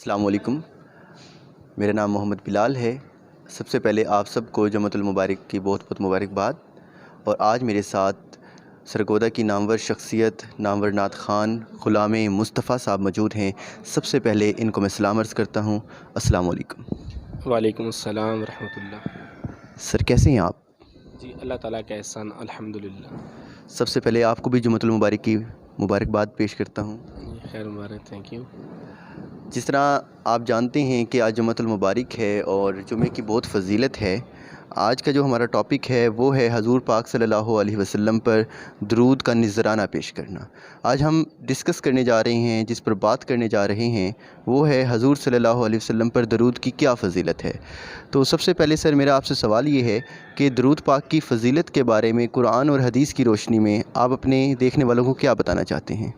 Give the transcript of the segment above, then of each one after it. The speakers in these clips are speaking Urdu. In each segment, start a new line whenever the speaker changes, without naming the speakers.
السلام علیکم، میرا نام محمد بلال ہے۔ سب سے پہلے آپ سب کو جمعۃ المبارک کی بہت بہت مبارکباد۔ اور آج میرے ساتھ سرگودا کی نامور شخصیت، نامور نعت خوان غلام مصطفیٰ صاحب موجود ہیں۔ سب سے پہلے ان کو میں سلام عرض کرتا ہوں۔ السلام علیکم۔
وعلیکم السلام ورحمۃ اللہ۔
سر کیسے ہیں آپ؟
جی اللہ تعالیٰ کا احسان، الحمدللہ۔
سب سے پہلے آپ کو بھی جمعۃ المبارک کی مبارکباد پیش کرتا ہوں۔
خیر مبارک، تھینک یو۔
جس طرح آپ جانتے ہیں کہ آج جمعۃ المبارک ہے اور جمعے کی بہت فضیلت ہے، آج کا جو ہمارا ٹاپک ہے وہ ہے حضور پاک صلی اللہ علیہ وسلم پر درود کا نذرانہ پیش کرنا۔ آج ہم ڈسکس کرنے جا رہے ہیں، جس پر بات کرنے جا رہے ہیں وہ ہے حضور صلی اللہ علیہ وسلم پر درود کی کیا فضیلت ہے۔ تو سب سے پہلے سر میرا آپ سے سوال یہ ہے کہ درود پاک کی فضیلت کے بارے میں قرآن اور حدیث کی روشنی میں آپ اپنے دیکھنے والوں کو کیا بتانا چاہتے ہیں؟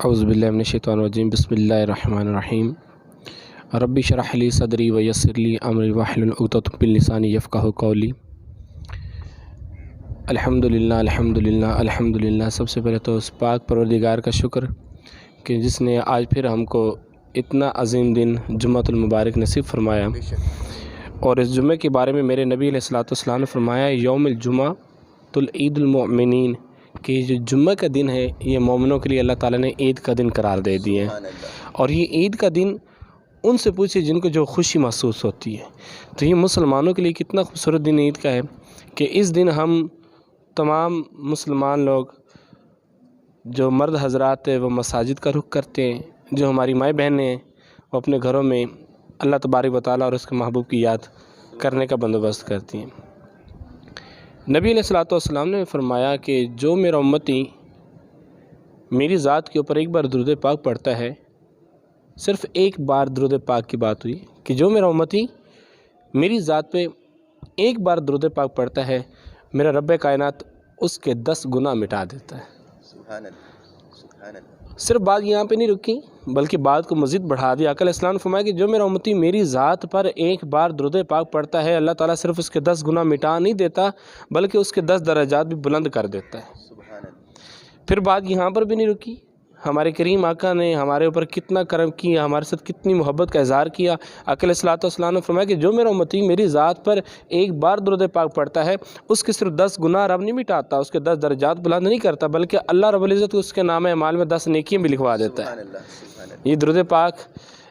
اعوذ باللہ من الشیطان الرجیم، بسم اللہ الرحمن الرحیم۔ رب اشرح لی صدری ویسر لی امری واحلل عقدۃ من لسانی یفقہوا قولی۔ الحمدللہ الحمدللہ الحمدللہ۔ سب سے پہلے تو اس پاک پروردگار کا شکر کہ جس نے آج پھر ہم کو اتنا عظیم دن جمعۃ المبارک نصیب فرمایا۔ اور اس جمعے کے بارے میں میرے نبی علیہ الصلوۃ والسلام نے فرمایا یوم الجمعہ عید المؤمنین، کہ جو جمعہ کا دن ہے یہ مومنوں کے لیے اللہ تعالیٰ نے عید کا دن قرار دے دیے ہیں۔ اور یہ عید کا دن ان سے پوچھے جن کو جو خوشی محسوس ہوتی ہے، تو یہ مسلمانوں کے لیے کتنا خوبصورت دن عید کا ہے کہ اس دن ہم تمام مسلمان لوگ جو مرد حضرات ہیں وہ مساجد کا رخ کرتے ہیں، جو ہماری مائیں بہنیں ہیں وہ اپنے گھروں میں اللہ تبارک و تعالیٰ اور اس کے محبوب کی یاد کرنے کا بندوبست کرتی ہیں۔ نبی علیہ الصلوۃ والسلام نے فرمایا کہ جو میرا امتی میری ذات کے اوپر ایک بار درود پاک پڑھتا ہے، صرف ایک بار درود پاک کی بات ہوئی کہ جو میرا امتی میری ذات پہ ایک بار درود پاک پڑھتا ہے، میرا رب کائنات اس کے 10 گناہ مٹا دیتا ہے۔
سبحان اللہ، سبحان اللہ۔
صرف بات یہاں پہ نہیں رکی بلکہ بات کو مزید بڑھا دیا۔ آقا علیہ السلام نے فرمایا کہ جو میرا امتی میری ذات پر ایک بار درود پاک پڑھتا ہے، اللہ تعالیٰ صرف اس کے 10 گناہ مٹا نہیں دیتا بلکہ اس کے 10 درجات بھی بلند کر دیتا ہے۔
سبحان اللہ۔
پھر بات یہاں پر بھی نہیں رکی، ہمارے کریم آقا نے ہمارے اوپر کتنا کرم کیا، ہمارے ساتھ کتنی محبت کا اظہار کیا۔ آقا علیہ السلام نے فرمایا کہ جو میرا امتی میری ذات پر ایک بار درود پاک پڑھتا ہے، اس کے صرف 10 گناہ رب نہیں مٹاتا، اس کے 10 درجات بلند نہیں کرتا بلکہ اللہ رب العزت اس کے نام اعمال میں 10 نیکیاں بھی لکھوا دیتا ہے۔ یہ درود پاک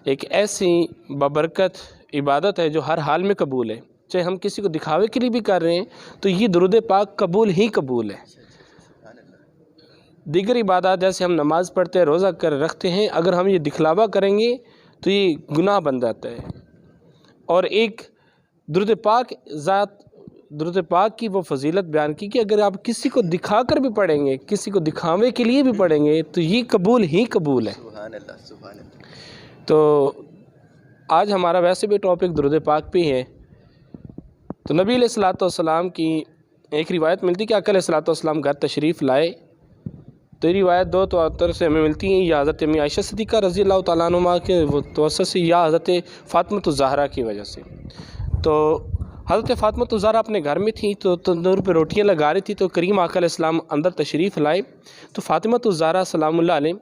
ایک ایسی بابرکت عبادت ہے جو ہر حال میں قبول ہے، چاہے ہم کسی کو دکھاوے کے لیے بھی کر رہے ہیں تو یہ درود پاک قبول ہی قبول ہے۔ دیگر عبادات جیسے ہم نماز پڑھتے ہیں، روزہ کر رکھتے ہیں، اگر ہم یہ دکھلاوا کریں گے تو یہ گناہ بن جاتا ہے۔ اور ایک درود پاک کی وہ فضیلت بیان کی کہ اگر آپ کسی کو دکھا کر بھی پڑھیں گے، کسی کو دکھاوے کے لیے بھی پڑھیں گے تو یہ قبول ہی قبول ہے۔
سبحان اللہ، سبحان اللہ۔
تو آج ہمارا ویسے بھی ٹاپک درود پاک پہ ہے۔ تو نبی علیہ الصلوۃ والسلام کی ایک روایت ملتی کہ آقا علیہ الصلوۃ والسلام گھر تشریف لائے، تو یہ روایت 2 تواتر سے ہمیں ملتی ہیں، یا حضرت امی عائشہ صدیقہ رضی اللہ تعالیٰ عنہا کے وہ توسط سے، یا حضرت فاطمۃ الزہرا کی وجہ سے۔ تو حضرت فاطمۃ الزہرا اپنے گھر میں تھی تو تندور پہ روٹیاں لگا رہی تھی، تو کریم آقا علیہ السلام اندر تشریف لائے تو فاطمۃ الزہرا سلام اللہ علیہ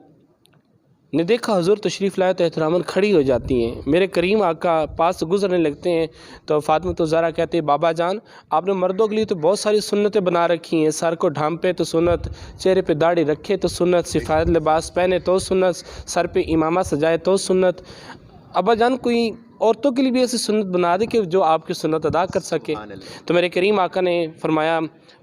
نے دیکھا حضور تشریف لائے تو احتراماً کھڑی ہو جاتی ہیں، میرے کریم آقا پاس سے گزرنے لگتے ہیں تو فاطمۃ الزہرا کہتے ہیں بابا جان آپ نے مردوں کے لیے تو بہت ساری سنتیں بنا رکھی ہیں، سر کو ڈھانپے تو سنت، چہرے پہ داڑھی رکھے تو سنت، سفید لباس پہنے تو سنت، سر پہ امامہ سجائے تو سنت، ابا جان کوئی عورتوں کے لیے بھی ایسی سنت بنا دے کہ جو آپ کی سنت ادا کر سکے۔ تو میرے کریم آقا نے فرمایا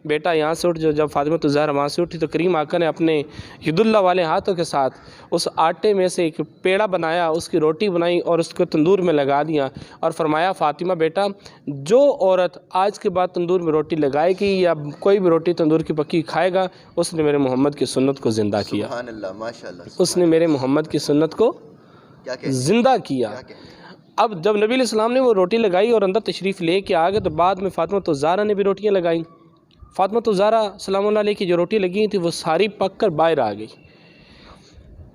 بیٹا یہاں سے اٹھ جاؤ۔ جب فاطمۃ الزہرا وہاں سے اٹھی تو کریم آقا نے اپنے ید اللہ والے ہاتھوں کے ساتھ اس آٹے میں سے ایک پیڑا بنایا، اس کی روٹی بنائی اور اس کو تندور میں لگا دیا اور فرمایا فاطمہ بیٹا جو عورت آج کے بعد تندور میں روٹی لگائے گی یا کوئی بھی روٹی تندور کی پکی کھائے گا اس نے میرے محمد کی سنت کو زندہ کیا۔
سبحان اللہ، ماشاءاللہ۔
اس نے میرے محمد کی سنت کو زندہ کیا۔ اب جب نبی علیہ السلام نے وہ روٹی لگائی اور اندر تشریف لے کے آ گئے تو بعد میں فاطمۃ الزہرا نے بھی روٹیاں لگائیں۔ فاطمۃ الزہرا سلام اللہ علیہ کی جو روٹی لگی تھی وہ ساری پک کر باہر آ گئی۔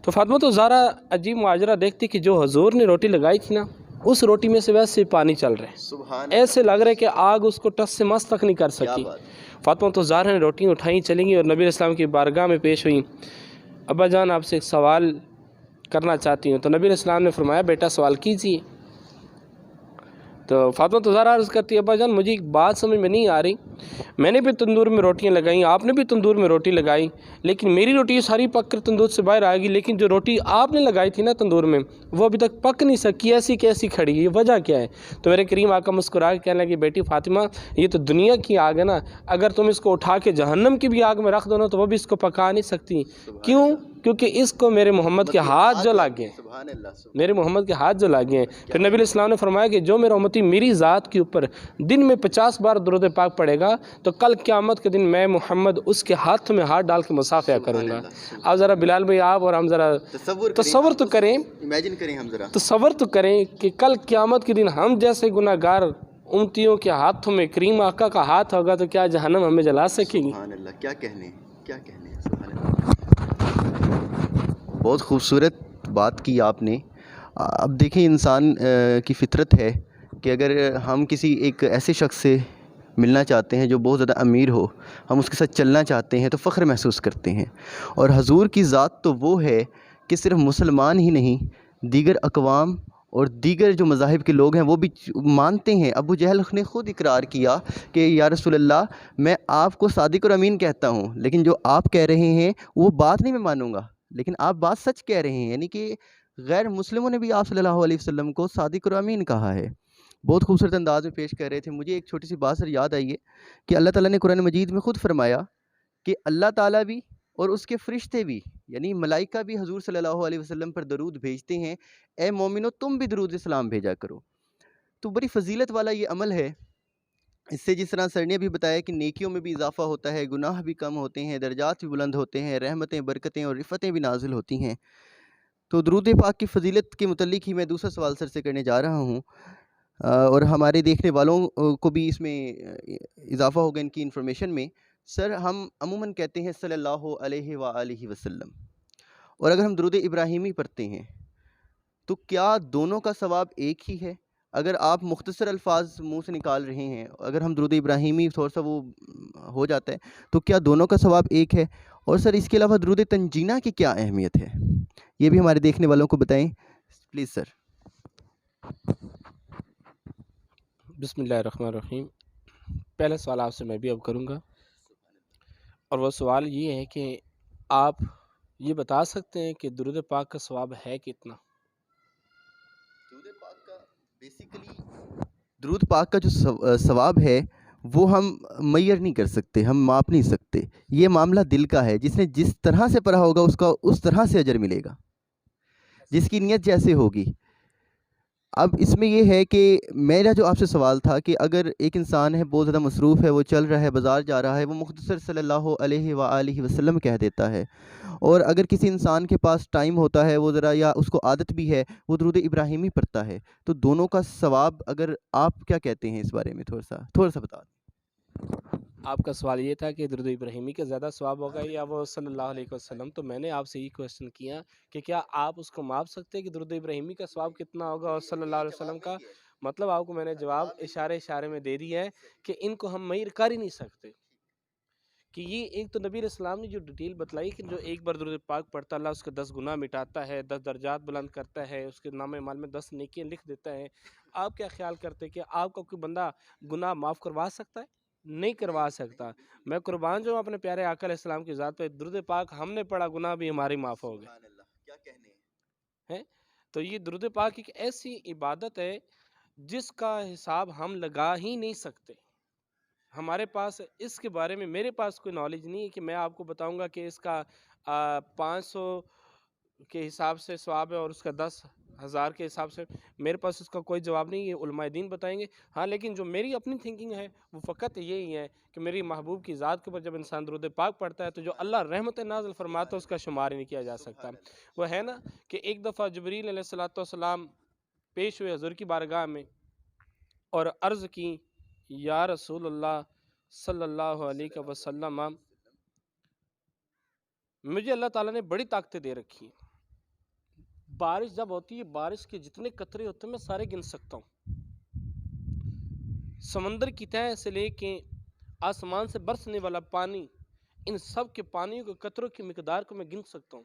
تو فاطمۃ الزہرا عجیب ماجرا دیکھتی کہ جو حضور نے روٹی لگائی تھی نا اس روٹی میں سے ویسے پانی چل رہے، ایسے لگ رہا ہے کہ آگ اس کو ٹس سے مس تک نہیں کر سکی۔ فاطمۃ الزہرا نے روٹیاں اٹھائیں چلیں گی اور نبی علیہ السلام کی بارگاہ میں پیش ہوئیں۔ ابا جان آپ سے ایک سوال کرنا چاہتی ہوں۔ تو نبی علیہ السلام نے فرمایا بیٹا سوال کیجیے۔ تو فاطمہ تو زہرا عرض کرتی ہے ابا جان مجھے ایک بات سمجھ میں نہیں آ رہی، میں نے بھی تندور میں روٹیاں لگائیں، آپ نے بھی تندور میں روٹی لگائی، لیکن میری روٹی ساری پک کر تندور سے باہر آئے گی، لیکن جو روٹی آپ نے لگائی تھی نا تندور میں وہ ابھی تک پک نہیں سکی، ایسی کیسی کھڑی ہے، یہ وجہ کیا ہے؟ تو میرے کریم آقا مسکرا کے کہنے لگے بیٹی فاطمہ یہ تو دنیا کی آگ ہے نا، اگر تم اس کو اٹھا کے جہنم کی بھی آگ میں رکھ دو نا تو وہ بھی اس کو پکا نہیں سکتی۔ کیوں؟ کیونکہ اس کو میرے محمد کے ہاتھ جو لاگے ہیں،
سبحان اللہ
میرے محمد کے ہاتھ جو لاگے ہیں۔ پھر نبی علیہ السلام نے فرمایا کہ جو میرا امتی میری ذات کے اوپر دن میں 50 بار درود پاک پڑھے گا تو کل قیامت کے دن میں محمد اس کے ہاتھ میں ہاتھ ڈال کے مصافحہ کروں گا۔ اب ذرا بلال بھائی آپ اور ہم ذرا تصور تو کریں،
امیجن کریں، ہم ذرا
تصور تو کریں کہ کل قیامت کے دن ہم جیسے گناہ گار امتیوں کے ہاتھوں میں کریم آقا کا ہاتھ ہوگا تو کیا جہنم ہمیں جلا سکے گی؟
سبحان اللہ، کیا کہنے، کیا کہنے، سبحان اللہ۔ بہت خوبصورت بات کی آپ نے۔ اب دیکھیں انسان کی فطرت ہے کہ اگر ہم کسی ایک ایسے شخص سے ملنا چاہتے ہیں جو بہت زیادہ امیر ہو، ہم اس کے ساتھ چلنا چاہتے ہیں تو فخر محسوس کرتے ہیں، اور حضور کی ذات تو وہ ہے کہ صرف مسلمان ہی نہیں دیگر اقوام اور دیگر جو مذاہب کے لوگ ہیں وہ بھی مانتے ہیں۔ ابو جہل نے خود اقرار کیا کہ یا رسول اللہ میں آپ کو صادق اور امین کہتا ہوں، لیکن جو آپ کہہ رہے ہیں وہ بات نہیں میں مانوں گا، لیکن آپ بات سچ کہہ رہے ہیں۔ یعنی کہ غیر مسلموں نے بھی آپ صلی اللہ علیہ وسلم کو صادق اور امین کہا ہے۔ بہت خوبصورت انداز میں پیش کر رہے تھے۔ مجھے ایک چھوٹی سی بات سر یاد آئی ہے کہ اللہ تعالیٰ نے قرآن مجید میں خود فرمایا کہ اللہ تعالیٰ بھی اور اس کے فرشتے بھی یعنی ملائکہ بھی حضور صلی اللہ علیہ وسلم پر درود بھیجتے ہیں، اے مومنو تم بھی درود سلام بھیجا کرو۔ تو بڑی فضیلت والا یہ عمل ہے۔ اس سے جس طرح سر نے بھی بتایا کہ نیکیوں میں بھی اضافہ ہوتا ہے، گناہ بھی کم ہوتے ہیں، درجات بھی بلند ہوتے ہیں، رحمتیں برکتیں اور رفتیں بھی نازل ہوتی ہیں۔ تو درود پاک کی فضیلت کے متعلق ہی میں دوسرا سوال سر سے کرنے جا رہا ہوں، اور ہمارے دیکھنے والوں کو بھی اس میں اضافہ ہوگا ان کی انفارمیشن میں۔ سر ہم عموماً کہتے ہیں صلی اللہ علیہ وآلہ وسلم، اور اگر ہم درود ابراہیمی پڑھتے ہیں تو کیا دونوں کا ثواب ایک ہی ہے؟ اگر آپ مختصر الفاظ منہ سے نکال رہے ہیں، اگر ہم درود ابراہیمی تھوڑا سا وہ ہو جاتا ہے تو کیا دونوں کا ثواب ایک ہے؟ اور سر اس کے علاوہ درود تنجینہ کی کیا اہمیت ہے، یہ بھی ہمارے دیکھنے والوں کو بتائیں پلیز سر۔
بسم اللہ الرحمن الرحیم۔ پہلا سوال آپ سے میں بھی اب کروں گا، اور وہ سوال یہ ہے کہ آپ یہ بتا سکتے ہیں کہ درود پاک کا ثواب ہے کتنا؟
درود پاک کا بیسیکلی درود پاک کا جو ثواب ہے وہ ہم میئر نہیں کر سکتے، ہم ماپ نہیں سکتے۔ یہ معاملہ دل کا ہے، جس نے جس طرح سے پڑھا ہوگا اس کا اس طرح سے اجر ملے گا، جس کی نیت جیسے ہوگی۔ اب اس میں یہ ہے کہ میرا جو آپ سے سوال تھا کہ اگر ایک انسان ہے بہت زیادہ مصروف ہے، وہ چل رہا ہے، بازار جا رہا ہے، وہ مختصر صلی اللہ علیہ وآلہ وسلم کہہ دیتا ہے، اور اگر کسی انسان کے پاس ٹائم ہوتا ہے، وہ ذرا یا اس کو عادت بھی ہے، وہ درود ابراہیمی پڑھتا ہے، تو دونوں کا ثواب اگر آپ کیا کہتے ہیں اس بارے میں تھوڑا سا بتا دیں۔
آپ کا سوال یہ تھا کہ درود ابراہیمی کا زیادہ ثواب ہوگا یا وہ صلی اللہ علیہ وسلم، تو میں نے آپ سے یہ کویسچن کیا کہ کیا آپ اس کو ماپ سکتے ہیں کہ درود ابراہیمی کا ثواب کتنا ہوگا اور صلی اللہ علیہ وسلم کا؟ مطلب آپ کو میں نے جواب اشارے میں دے دیا ہے کہ ان کو ہم میئر کر ہی نہیں سکتے، کہ یہ ایک تو نبی علیہ السلام نے جو ڈیٹیل بتلائی کہ جو ایک بار درود پاک پڑھتا اللہ اس کے 10 گناہ مٹاتا ہے، 10 درجات بلند کرتا ہے، اس کے نام اعمال میں 10 نیکیاں لکھ دیتا ہے۔ آپ کیا خیال کرتے کہ آپ کا کوئی بندہ گناہ معاف کروا سکتا ہے؟ نہیں کروا سکتا۔ میں قربان جو اپنے پیارے آقا علیہ السلام کی ذات پہ، درود پاک ہم نے پڑھا گناہ بھی ہماری معاف ہو گئے
کیا کہنے ہیں؟
تو یہ درود پاک ایک ایسی عبادت ہے جس کا حساب ہم لگا ہی نہیں سکتے۔ ہمارے پاس اس کے بارے میں، میرے پاس کوئی نالج نہیں ہے کہ میں آپ کو بتاؤں گا کہ اس کا 500 کے حساب سے ثواب ہے اور اس کا 10,000 کے حساب سے، میرے پاس اس کا کوئی جواب نہیں ہے، علماء دین بتائیں گے۔ ہاں لیکن جو میری اپنی تھنکنگ ہے وہ فقط یہی ہے کہ میری محبوب کی ذات کے اوپر جب انسان درود پاک پڑھتا ہے تو جو اللہ رحمت نازل فرماتا ہے اس کا شمار ہی نہیں کیا جا سکتا۔ وہ ہے نا کہ ایک دفعہ جبریل علیہ السلام پیش ہوئے حضور کی بارگاہ میں اور عرض کی یا رسول اللہ صلی اللہ علیہ وسلم، مجھے اللہ تعالیٰ نے بڑی طاقتیں دے رکھی ہیں، بارش جب ہوتی ہے بارش کے جتنے قطرے ہوتے ہیں میں سارے گن سکتا ہوں، سمندر کی تہہ سے لے کے آسمان سے برسنے والا پانی، ان سب کے پانیوں کے قطروں کی مقدار کو میں گن سکتا ہوں۔